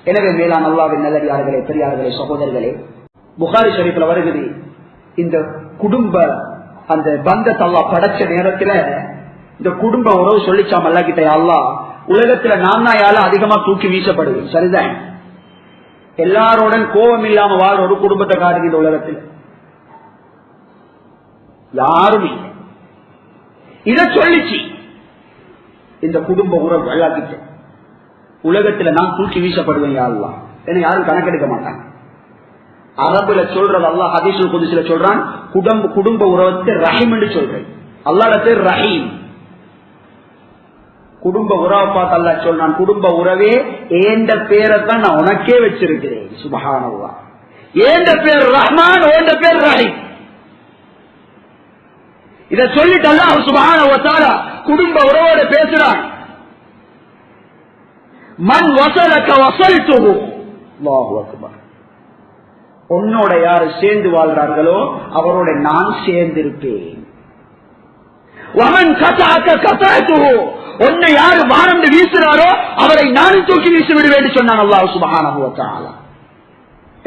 எனவே மேலான அல்லாஹ்வின் நல்லடியார்களே, பெரியார்களே, சகோதரர்களே, புகாரி ஷரீஃப்ல வருகிறது, இந்த குடும்ப அந்த பந்தத்தை அல்லாஹ் படைச்ச நேரத்துல இந்த குடும்ப உறவு சொல்லிச்சாம் அல்லாஹ் கிட்ட, அல்லாஹ் உலகத்துல நான் தான் யாரும் அதிகமா தூக்கி வீசப்படுவேன், சரிதான், எல்லாரோடன் கோபம் இல்லாம வாழ்ற ஒரு குடும்பத்தை காட்டுகின்ற உலகத்தில் யாரும் இல்லை. இத சொல்லிச்சு இந்த குடும்ப உறவு அல்லாஹ் கிட்ட, உலகத்துல நான் தூக்கி வீசப்படுவேன் யா அல்லாஹ், ஏன்னா யாரும் கணக்கெடுக்க மாட்டாங்க. அரபுல சொல்றது அல்லாஹ் ஹதீஸுல் குத்ஸில சொல்றான், குடும்ப உறவுக்கு ரஹீம் என்று சொல்றேன். அல்லாஹ்வுடைய பேர் ரஹீம். குடும்ப உறவை பார்த்து அல்லாஹ் சொல்றான், குடும்ப உறவே ஏண்ட பேரை தான் நான் உனக்கே வச்சிருக்கிறேன். சுப்ஹானல்லாஹ். ஏண்ட பேர் ரஹ்மான், ஏண்ட பேர் ரஹீம். இத சொல்லிட்டு அல்லாஹ் சுப்ஹானஹு வ தஆலா குடும்ப உறவோட பேசுறான். மன் வஸலக வஸல்துஹு. அல்லாஹு அக்பர். உன்னோட யாரு சேர்ந்து வாழ்றார்களோ அவரோட நான் சேர்ந்திருப்பேன். வமன் கதஅக கதஅதுஹு. உன்னை யாரு வாரண்டு வீசுறாரோ அவரை நானும் தூக்கி வீசி விடுவேன் சொன்னான் அல்லாஹ் சுப்ஹானஹு வ தஆலா.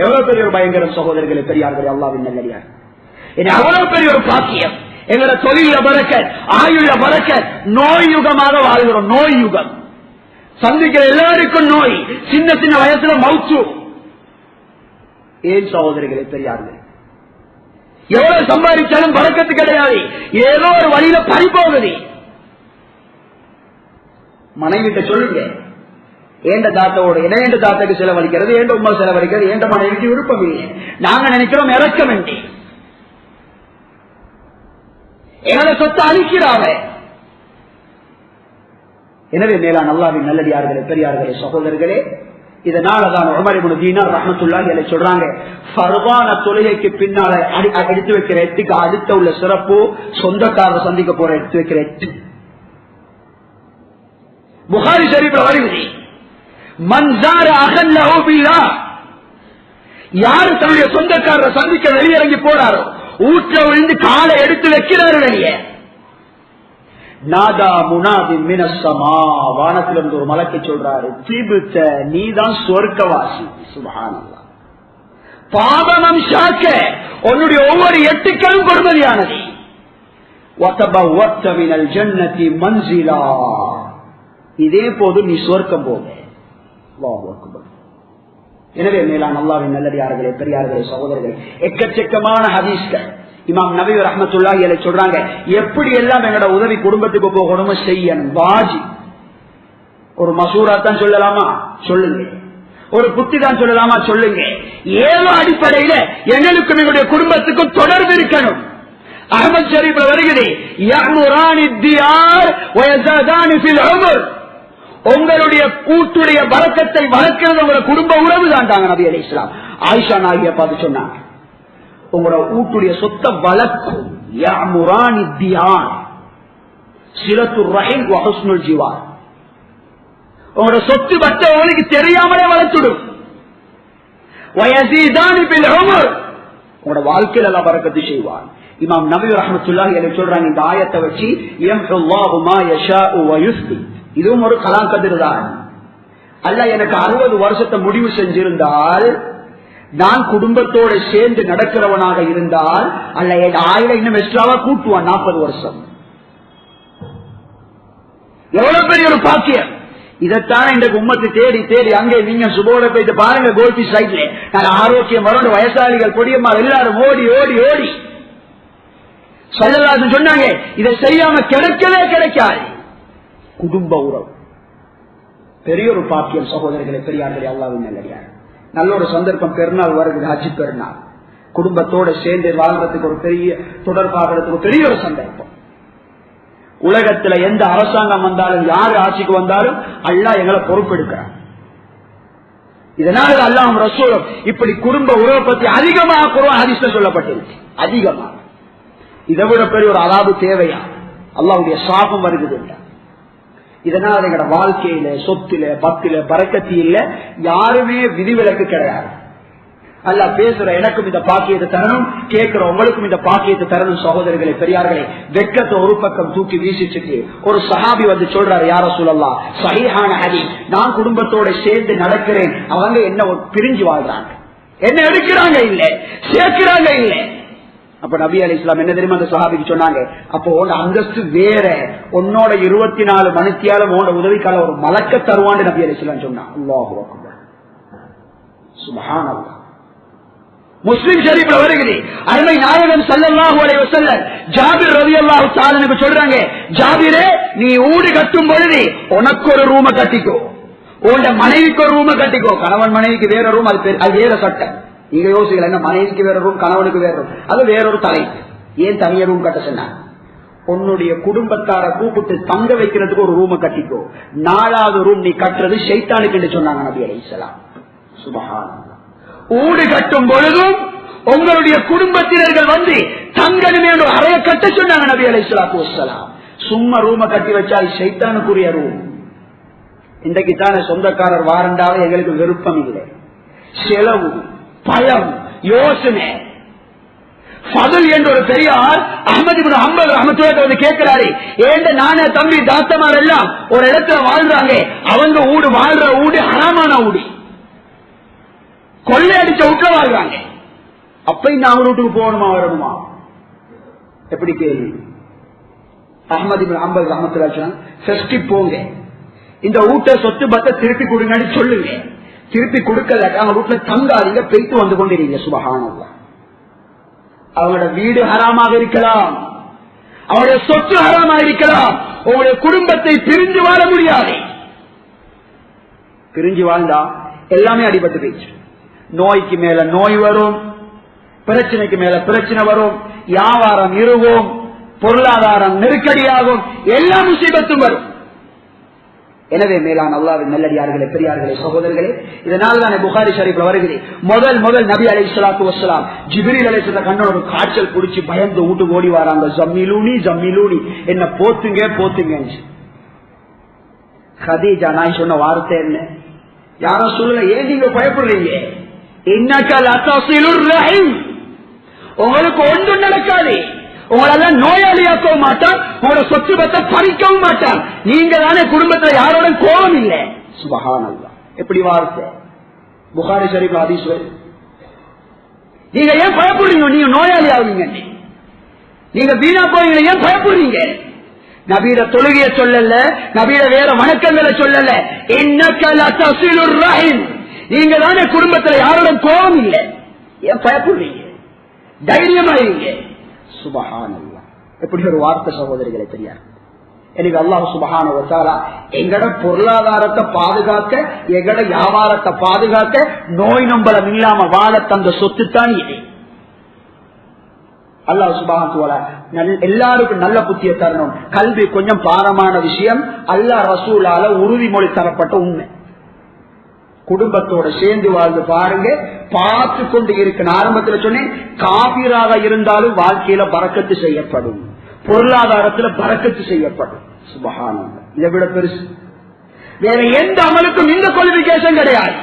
எவ்வளவு பெரிய ஒரு பயங்கரம் சகோதரர்களே, பெரியார்களே, அல்லாஹ்வின் நல்லடியார். இது அவ்வளவு பெரிய ஒரு பாக்கியம். எங்களோட தொழில பரக்கத், ஆயுள பரக்கத். நோய் யுகமாக வாழ்கிறோம், நோய் யுகம். சந்திக்கிற எல்லாருக்கும் நோய், சின்ன சின்ன வயசுல மௌத்து. ஏன் சகோதரர்களே, பெரியார்களே, எவ்வளவு சம்பாதிச்சாலும் பரக்கத்து கிடையாது, ஏதோ ஒரு வழியில பறிபோகுது. மனைவிட்ட சொல்லுங்க, ஏண்ட தாத்தோட ஏண்ட தாத்தாக்கு செலவழிக்கிறது, ஏண்ட உமா செலவழிக்கிறது, ஏண்ட மனைவிக்கு விருப்பம் இல்லை. நாங்க நினைக்கிறோம் இறக்க வேண்டி என்னோட சொத்தை அழிக்கிறாங்க. எனவே மேலான அல்லாஹ்வின் நல்லடியார்களே, பெரியார்களே, சகோதரர்களே, இதனாலதான் உமர் இப்னு தீனார் ரஹ்மத்துல்லாஹி அலைஹி சொல்றாங்க, ஃபர்வான தொழுகைக்கு பின்னால எடுத்து வைக்கிற எட்டுக்கு அடுத்த உள்ள சிறப்பு சொந்தக்காரர் சந்திக்க போற எடுத்து வைக்கிற எட்டு. புகாரி ஷரீஃப்ல வருகிறது, மன் ஸார அஹன் லஹு பில்லாஹ். யார் தன்னுடைய சொந்தக்காரரை சந்திக்க வெளியிறங்கி போறாரோ, ஊற்ற விழுந்து காலை எடுத்து வைக்கிறாரு வெளியே, நாதா முனாதி மினஸ் ஸமா. வானத்திலிருந்து ஒரு மலக்கு சொல்றாரு, திபுத, நீதான் சொர்க்கவாசி. சுப்ஹானல்லாஹ். பாவமம் ஷாக்க, உன்னுடைய ஒவ்வொரு எட்டுக்களும் பொறுமதியானது. வதபவத்த மினல் ஜன்னதி மன்சிலா. இதே போது நீ சொர்க்கம் போக. அல்லாஹு அக்பர். எனவே மேலான அல்லாஹ்வின் நல்லடியார்களே, பெரியார்களே, சகோதரர்களே, எக்கச்சக்கமான ஹதீஸ்கள் இமாம் நபி ரஹ்மத்துல்லாஹி அலைஹி சொல்றாங்க, எப்படி எல்லாம் எங்களோட உதவி குடும்பத்துக்கு போகணுமோ செய்யணும், வாஜி. ஒரு மசூரா தான் சொல்லலாமா, சொல்லுங்க. ஒரு புத்தி தான் சொல்லலாமா, சொல்லுங்க. ஏதோ அடிப்படையில எங்களுக்கும் எங்களுடைய குடும்பத்துக்கும் தொடர்பு இருக்கணும். அஹ்மத் ஷரீஃப்ல வருகிறது, யஅமுரானி தியார் வ யஸாதானி ஃபில் உம்ர். உங்களுடைய கூட்டுடைய பரக்கத்தை வளர்க்கிறது உங்களுடைய குடும்ப உறவு தான் நபி அலைஹிஸ்ஸலாம். ஆயிஷா நாயியை பார்த்து சொன்னாங்க, உங்களோட வீட்டுடைய சொத்தை வளர்க்கும். யஅமுரானி தியார் சிலத்துர் ரஹீம் வ ஹுஸ்னுல் ஜிவார். உங்களோட சொத்து பட்ட உங்களுக்கு தெரியாமலே வளர்த்துடும். வ யஸீதானி ஃபில் உம்ர். உங்களோட வாழ்க்கையில அல்லாஹ் பரக்கத்து செய்வார். இமாம் நபி ரஹ்மத்துல்லாஹி அலைஹி சொல்றாங்க, இந்த ஆயத்தை வச்சு யம்ஹுல்லாஹு மா யஷாஉ வ யுஸ்பித். இதுவும் ஒரு கலாம் கதிர் தான். அல்லாஹ் எனக்கு 60 வருஷத்தை முடிவு செஞ்சிருந்தால், நான் குடும்பத்தோட சேர்ந்து நடக்கிறவனாக இருந்தால், அல்ல என் ஆயுளை இன்னும் எக்ஸ்ட்ராவா கூட்டுவான் 40 வருஷம். எவ்வளவு பெரிய ஒரு பாக்கியம். இதைத்தானே இன்றைக்கு உம்மத்து தேடி தேடி அங்கே நீங்க சுபோட போயிட்டு பாருங்க, கோல்பி சைட்ல நான் ஆரோக்கியம் வரோட வயசாளிகள் பொடியம்மா எல்லாரும் ஓடி ஓடி ஓடி ஸல்லல்லாஹு சொன்னாங்க, இதை செய்யாம கிடைக்கவே கிடைக்காது. குடும்ப உறவு பெரிய ஒரு பாக்கியம் சகோதரர்களே, பெரியார்களே, அல்லாஹ்வின் நல்லடியார். நல்ல ஒரு சந்தர்ப்பம், பெருநாள் வருகிறது, ஹஜ் பெருநாள். குடும்பத்தோட சேர்ந்து வாழ்றதுக்கு ஒரு பெரிய தொடர்பாகிறதுக்கு ஒரு பெரிய ஒரு சந்தர்ப்பம். உலகத்துல எந்த அரசாங்கம் வந்தாலும், யாரு ஆட்சிக்கு வந்தாலும் அல்லாஹ் எங்களை பொறுப்பெடுக்கிறார். இதனால அல்லாஹ் ரசூலும் இப்படி குடும்ப உறவை பத்தி அதிகமாக குர்ஆன் ஹதீஸ்ல சொல்லப்பட்டிருக்கு. அதிகமா இதை விட பெரிய ஒரு அலாபு தேவையா? அல்லாஹ்வுடைய சாபம் வருகிறது. இதனால எங்களோட வாழ்க்கையில, சொத்துல, பத்துல, பரக்கத்தில யாருமே விதிவிலக்கு கிடையாது. அல்ல பேசுற எனக்கும் இந்த பாக்கியத்தை தரணும், கேட்கிற உங்களுக்கும் இந்த பாக்கியத்தை தரணும். சகோதரர்களே, பெரியார்களே, வெட்கத்தை ஒரு பக்கம் தூக்கி வீசிச்சுட்டு ஒரு சஹாபி வந்து சொல்றாரு, யா ரசூலல்லாஹ், சஹீஹான ஹதீஸ், நான் குடும்பத்தோட சேர்ந்து நடக்கிறேன், அவங்க என்ன பிரிஞ்சு வாழ்றாங்க, என்ன எடுக்கிறாங்க இல்ல, சேர்க்கிறாங்க இல்ல. அப்ப நபி அலைஹிஸ்ஸலாம் என்ன தெரியுமா அந்த சஹாபிக்கு சொன்னாங்க, அப்போ உன் அந்தஸ்து வேற, உன்னோட 24 மணித்தியாலும் உன்னோட உதவிக்கால ஒரு மலக்க தருவான்னு நபி அலைஹிஸ்ஸலாம் சொன்னான். அல்லாஹு அக்பர், சுப்ஹானல்லாஹ். முஸ்லிம் ஷரீஃப்ல வருகிறது, அருமை நாயகம் ஸல்லல்லாஹு அலைஹி வஸல்லம் ஜாபிர் ரலியல்லாஹு தஆலா சொல்றாங்க, ஜாபிரே, நீ ஊடு கட்டும் பொழுது உனக்கு ஒரு ரூம கட்டிக்கோ, உன் மனைவிக்கு ஒரு ரூம கட்டிக்கோ. கணவன் மனைவிக்கு வேற ரூம், அது வேற சட்டம். நீங்க யோசிக்கல, என்ன மனைவிக்கு வேற ரூம், கணவனுக்கு வேற ரூம், அது வேறொரு தலை. ஏன் தனிய ரூம் கட்ட சொன்னாங்க? உன்னுடைய குடும்பத்தார கூப்பிட்டு தங்க வைக்கிறதுக்கு ஒரு ரூம கட்டிக்கோ. 4வது ரூம் நீ கட்டுறது ஷைத்தானுக்கு என்று சொன்னாங்க நபி அலைஹிஸ்ஸலாம். சுப்ஹானல்லாஹ். ஊடு கட்டும் பொழுதும் உங்களுடைய குடும்பத்தினர்கள் வந்து தங்கணுமே ஒரு அறைய கட்ட சொன்னாங்க நபி அலைஹிஸ்ஸலாத்து வஸ்ஸலாம். சும்மா ரூம கட்டி வச்சா ஷைத்தானுக்குரிய ரூம். இன்றைக்கு தானே சொந்தக்காரர் வாரண்டாவே எங்களுக்கு விருப்பம் இல்லை, செலவு, பயம், யோசனை. ஃபதுல் என்ற ஒரு பெரியார் அஹ்மத் இப்னு ஹம்பல் ரஹ்மத்துல்லாஹி வந்து கேட்கிறாரு, ஏண்ட நானே தம்பி தாத்தமார் எல்லாம் ஒரு இடத்துல வாழ்றாங்க, அவங்க ஊடு வாழ்ற ஊடு ஹராமான ஊடு, கொள்ளையடிச்ச வீட்டுல வாழ்றாங்க, அப்ப இந்த அவங்க வீட்டுக்கு போகணுமா வரணுமா? எப்படி கேள்வி? அஹ்மத் இப்னு ஹம்பல் ரஹ்மத்துல்லாஹி போங்க, இந்த வீட்டை சொத்து பத்த திருப்பி கொடுங்கன்னு சொல்லுங்க. திருப்பி கொடுக்கல, அவங்க வீட்டுல தங்காதீங்க, போயிட்டு வந்து கொண்டிருங்க. சுப்ஹானல்லாஹ். அவங்களோட வீடு ஹராமாக இருக்கலாம், அவருடைய சொத்து ஹராமாக இருக்கலாம், உங்களுடைய குடும்பத்தை பிரிஞ்சு வாழ முடியாது. பிரிஞ்சு வாழ்ந்தா எல்லாமே அடிபட்டு போயிடுச்சு. நோய்க்கு மேல நோய் வரும், பிரச்சனைக்கு மேல பிரச்சனை வரும், வியாபாரம் இருவும், பொருளாதாரம் நெருக்கடியாகும், எல்லா முசீபத்தும் வரும். எனவே மேலான அல்லாஹ்வின் நல்லடியார்களே, பெரியார்களே, சகோதரர்களே, இதனால்தான் புகாரி ஷரீஃப்ல வருகிறது, முதல் நபி அலைஹிஸ்ஸலாத்து வஸ்ஸலாம் ஜிப்ரீல் அலைஹிஸ்ஸலாம் கண்ணோட ஒரு காய்ச்சல் குடிச்சு பயந்து வீட்டுக்கு ஓடி வராங்க. ஜம்மிலூனி ஜம்மிலூனி, என்ன போத்துங்க போத்துங்க. கதீஜா நான் சொன்ன வார்த்தை என்ன? யாரும் சொல்லல, ஏன் நீங்க பயப்படுறீங்க? இன்னக லதஸிலுர் ரஹீம், உங்களுக்கு ஒன்றும் நடக்காது, உங்களெல்லாம் நோயாளியாக்கவும் மாட்டான், உங்களோட சொத்து பத்தை பறிக்கவும் மாட்டான், நீங்க தானே குடும்பத்துல யாரோட கோபம் இல்லை. சுப்ஹானல்லாஹ். எப்படி வார்த்தை? புகாரி ஷரீஃப் ஹதீஸ். நீங்க ஏன் பயப்படுறீங்க? நீங்க நோயாளி ஆவீங்க, நீங்க வீணா போவீங்க, ஏன் பயப்படுறீங்க? நபியோட தொழுகையை சொல்லல, நபியோட வேற வணக்கங்களை சொல்லல, இன்னக லதஸிலுர் ரஹீம், நீங்க தானே குடும்பத்துல யாரோட கோபம் இல்லை, ஏன் பயப்படுறீங்க? தைரியமாயிருங்க. சுப்ஹானல்லாஹ். எப்படி ஒரு வார்த்தை சகோதரிகளை தெரியாது. எனக்கு அல்லாஹ் சுப்ஹானஹு வ தஆலா எங்கட பொருளாதாரத்தை பாதுகாக்க, எங்கட வியாபாரத்தை பாதுகாக்க, நோய் நம்பலம் இல்லாம வாழ தந்த சொத்து தான் இது. அல்லாஹ் சுப்ஹானஹு வ தஆலா எல்லாருக்கும் நல்ல புத்தியை தரணும். கல்வி கொஞ்சம் பாரமான விஷயம், அல்லாஹ் ரசூலால உறுதிமொழி தரப்பட்ட உண்மை. குடும்பத்தோட சேர்ந்து வாழ்ந்து பாருங்க, பார்த்து கொண்டு இருக்க. ஆரம்பத்தில் சொன்னேன், காபிராக இருந்தாலும் வாழ்க்கையில பரக்கத்து செய்யப்படும், பொருளாதாரத்துல பரக்கத்து செய்யப்படும். சுப்ஹானல்லாஹ். இதை விட பெருசு வேற எந்த அமலுக்கும் இந்த குவாலிபிகேஷன் கிடையாது.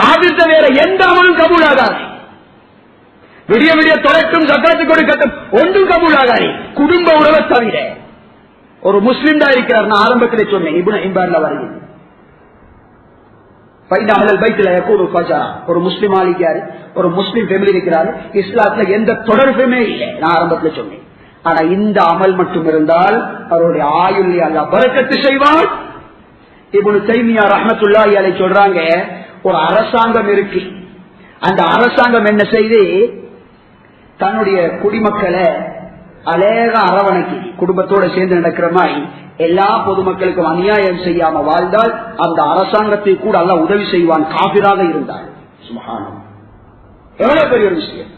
காபிர்த்த வேற எந்த அமலும் கபூல் ஆகாது. விடிய விடிய தொலைக்கும், ஜக்காத்து கொடுக்கட்டும், ஒன்றும் கபூல் ஆகாது, குடும்ப உறவை தவிர. ஒரு முஸ்லிம் தான் இருக்கிறார், நான் ஆரம்பத்தில் சொன்னேன், இப்னு ஹிப்பான்ல வருகிறது. ஒரு முஸ்லிம் ஆளிக்காரு, ஒரு முஸ்லிம் ஃபேமிலி இருக்கிறாரு, இஸ்லாத்துல எந்த தொடர்புமே இல்லை, நான் ஆரம்பத்தில் சொன்னேன். ஆனா இந்த அமல் மட்டும் இருந்தால் அவருடைய ஆயுள் அல்லாஹ் பரக்கத்து செய்வான். இப்னு தைமியா ரஹ்மத்துல்லாஹி அலைஹி சொல்றாங்க, ஒரு அரசாங்கம் இருக்கு, அந்த அரசாங்கம் என்ன செய்து தன்னுடைய குடிமக்களை அழகா அரவணைக்கு குடும்பத்தோட சேர்ந்து நடக்கிற மாதிரி எல்லா பொதுமக்களுக்கும் அநியாயம் செய்யாம வாழ்ந்தால் அந்த அரசாங்கத்தை கூட அல்லாஹ் உதவி செய்வான், காபிராக இருந்தால். சுப்ஹானல்லாஹ். எவ்வளவு பெரிய ஒரு விஷயம்!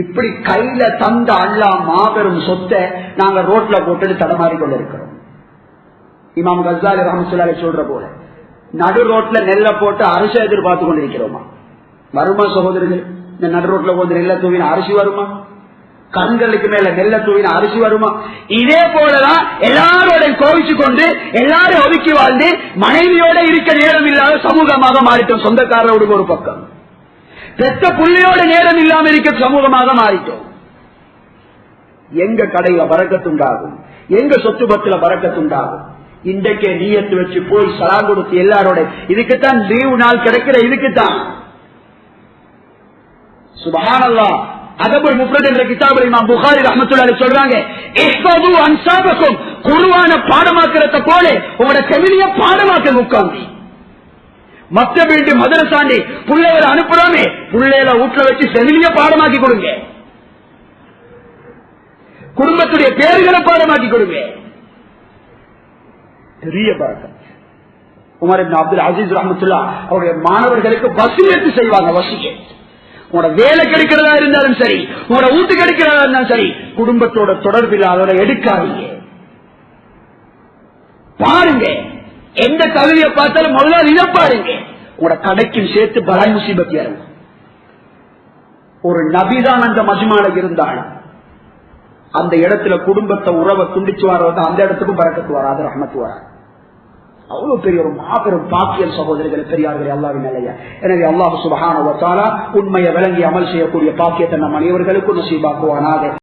இப்படி கையில தந்த அல்லாஹ் மாபெரும் சொத்தை நாங்க ரோட்ல போட்டு தடமாறி கொண்டு இருக்கிறோம். இமாம் கஸ்ஸாலி ரஹ்மத்துல்லாஹி அலைஹி சொல்ற போல நடு ரோட்ல நெல்ல போட்டு அரிசி எதிர்பார்த்து கொண்டிருக்கிறோமா? வருமா சகோதரர்கள்? இந்த நடு ரோட்ல போட்டு நெல்ல தூவின அரிசி வருமா? கண்களுக்கு மேல நெல்ல தூவின அரிசி வருமா? இதே போலதான் எல்லாரோட கோவிச்சு கொண்டு எல்லாரும் ஒதுக்கி வாழ்ந்து மனைவியோட இருக்க நேரம் இல்லாத சமூகமாக மாறிட்டோம். சொந்தக்காரரோடு ஒரு பக்கம், பெத்த புள்ளையோட நேரம் இல்லாம இருக்க சமூகமாக மாறிட்டோம். எங்க கடையில பறக்கத்துண்டாகும், எங்க சொத்து பத்துல பறக்கத்துண்டாகும். இன்றைக்கே நீயத்து வச்சு போய் சலாம் கொடுத்து எல்லாரோட, இதுக்குத்தான் லீவு நாள் கிடைக்கிற, இதுக்குத்தான். சுப்ஹானல்லாஹ். அதபுல் முஃப்ரத் என்ற கிதாபில் இமாம் புகாரி ரஹ்மத்துல்லாஹி அலைஹி சொல்றாங்க, இஹ்ஃபது அன்சாபக்கும், குர்ஆன பாடமாக்குறத போல உங்களோட செவிலிய பாடமாக்க உட்கார்ந்து. மத்த வீட்டு மதரசாண்டி பிள்ளைகளை அனுப்புறோமே, பிள்ளைகளை வீட்டுல வச்சு செவிலிய பாடமாக்கி கொடுங்க. குடும்பத்துடைய பேர்களை பாடமாக்கி கொடுங்க. பெரிய பரக்கத். உமர் இப்னு அப்துல் அசீஸ் ரஹ்மத்துல்லாஹ் அவருடைய மாணவர்களுக்கு வசியத்து செய்வாங்க. வசியத் உங்களோட வேலை கிடைக்கிறதா இருந்தாலும் சரி, உங்களோட வீட்டு கிடைக்கிறதா இருந்தாலும் சரி, குடும்பத்தோட தொடர்பில் அதோட எடுக்காதீங்க. பாருங்க, எந்த கல்வியை பார்த்தாலும் முதல்ல இதை பாருங்க. உங்களோட கடைக்கும் சேர்த்து பலாய் முசீபத் இறங்கும். ஒரு நபிதான் அந்த மஜ்மால இருந்தால் அந்த இடத்துல குடும்பத்தை உறவை துண்டிச்சு வர்றது, அந்த இடத்துக்கும் பரக்கத்து வராது, ரஹ்மத்து வராது. அவ்வளவு பெரிய ஒரு மாபெரும் பாக்கியம் சகோதரர்களே, பெரியார்களே, அல்லாஹ்வின் நல்ல. எனவே அல்லாஹ் சுப்ஹானஹு வ தஆலா உண்மையை விளங்கி அமல் செய்யக்கூடிய பாக்கியத்தை நம் அனைவர்களுக்கும் நசீபாக்குவானாக.